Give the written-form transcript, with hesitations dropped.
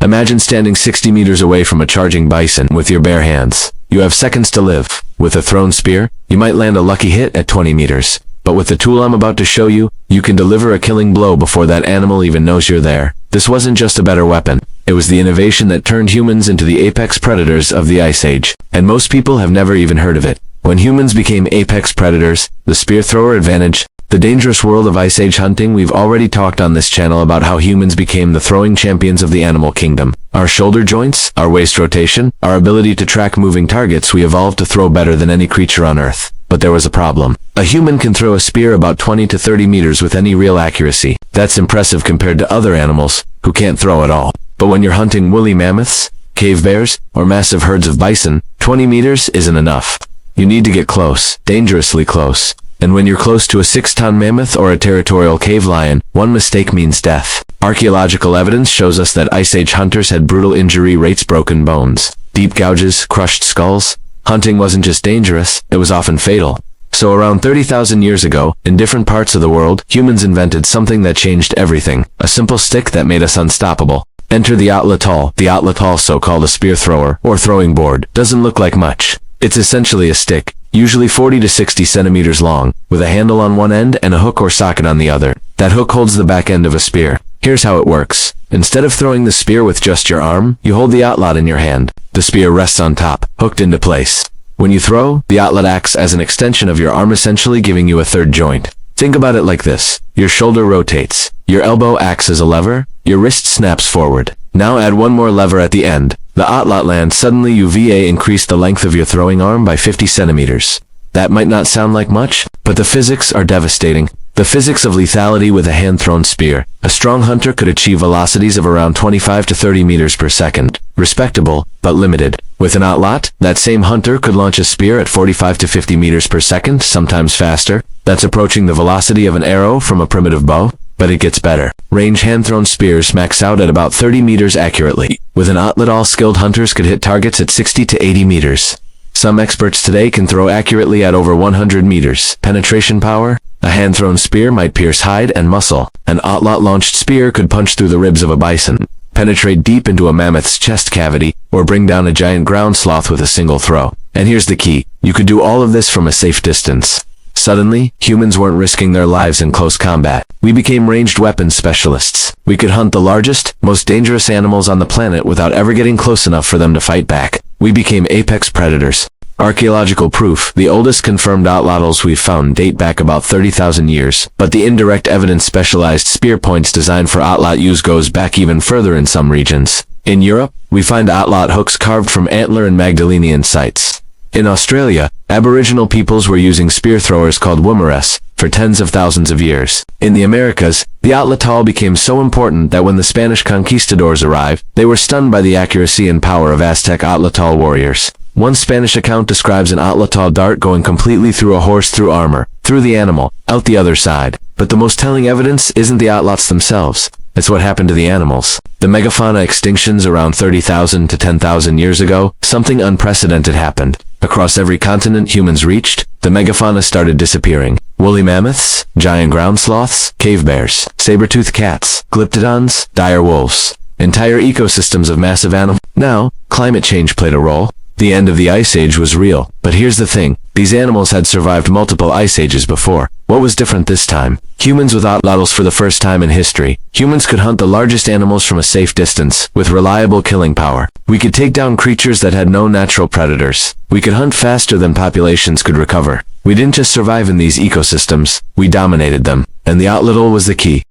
Imagine standing 60 meters away from a charging bison with your bare hands. You have seconds to live. With a thrown spear, you might land a lucky hit at 20 meters. But with the tool I'm about to show you, you can deliver a killing blow before that animal even knows you're there. This wasn't just a better weapon. It was the innovation that turned humans into the apex predators of the Ice Age. And most people have never even heard of it. When humans became apex predators, the spear thrower advantage, the dangerous world of Ice Age hunting. We've already talked on this channel about how humans became the throwing champions of the animal kingdom. Our shoulder joints, our waist rotation, our ability to track moving targets, we evolved to throw better than any creature on Earth. But there was a problem. A human can throw a spear about 20 to 30 meters with any real accuracy. That's impressive compared to other animals who can't throw at all. But when you're hunting woolly mammoths, cave bears, or massive herds of bison, 20 meters isn't enough. You need to get close, dangerously close. And when you're close to a 6-ton mammoth or a territorial cave lion, one mistake means death. Archaeological evidence shows us that Ice Age hunters had brutal injury rates, broken bones, deep gouges, crushed skulls. Hunting wasn't just dangerous, it was often fatal. So around 30,000 years ago, in different parts of the world, humans invented something that changed everything. A simple stick that made us unstoppable. Enter the Atlatl. The Atlatl, also called a spear thrower or throwing board, doesn't look like much. It's essentially a stick, usually 40 to 60 centimeters long, with a handle on one end and a hook or socket on the other. That hook holds the back end of a spear. Here's how it works. Instead of throwing the spear with just your arm, you hold the atlatl in your hand. The spear rests on top, hooked into place. When you throw, the atlatl acts as an extension of your arm, essentially giving you a third joint. Think about it like this. Your shoulder rotates. Your elbow acts as a lever. Your wrist snaps forward. Now add one more lever at the end. The atlatl lands. Suddenly you increase the length of your throwing arm by 50 centimeters. That might not sound like much, but the physics are devastating. The physics of lethality with a hand-thrown spear. A strong hunter could achieve velocities of around 25 to 30 meters per second. Respectable, but limited. With an atlatl, that same hunter could launch a spear at 45 to 50 meters per second, sometimes faster. That's approaching the velocity of an arrow from a primitive bow. But it gets better. Range hand-thrown spears max out at about 30 meters accurately. With an atlatl, skilled hunters could hit targets at 60 to 80 meters. Some experts today can throw accurately at over 100 meters. Penetration power? A hand-thrown spear might pierce hide and muscle. An atlatl-launched spear could punch through the ribs of a bison, penetrate deep into a mammoth's chest cavity, or bring down a giant ground sloth with a single throw. And here's the key. You could do all of this from a safe distance. Suddenly, humans weren't risking their lives in close combat. We became ranged weapons specialists. We could hunt the largest, most dangerous animals on the planet without ever getting close enough for them to fight back. We became apex predators. Archaeological proof. The oldest confirmed atlatls we've found date back about 30,000 years, but the indirect evidence specialized spear points designed for atlatl use goes back even further in some regions. In Europe, we find atlatl hooks carved from antler and Magdalenian sites. In Australia, Aboriginal peoples were using spear throwers called woomera for tens of thousands of years. In the Americas, the atlatl became so important that when the Spanish conquistadors arrived, they were stunned by the accuracy and power of Aztec atlatl warriors. One Spanish account describes an atlatl dart going completely through a horse, through armor, through the animal, out the other side. But the most telling evidence isn't the atlatls themselves. It's what happened to the animals. The Megafauna extinctions around 30,000 to 10,000 years ago, something unprecedented happened. Across every continent humans reached, the megafauna started disappearing. Woolly mammoths, giant ground sloths, cave bears, saber-toothed cats, glyptodons, dire wolves. Entire ecosystems of massive animals. Now, climate change played a role. The end of the Ice Age was real. But here's the thing. These animals had survived multiple ice ages before. What was different this time? Humans with atlatls for the first time in history. Humans could hunt the largest animals from a safe distance, with reliable killing power. We could take down creatures that had no natural predators. We could hunt faster than populations could recover. We didn't just survive in these ecosystems, we dominated them. And the atlatl was the key.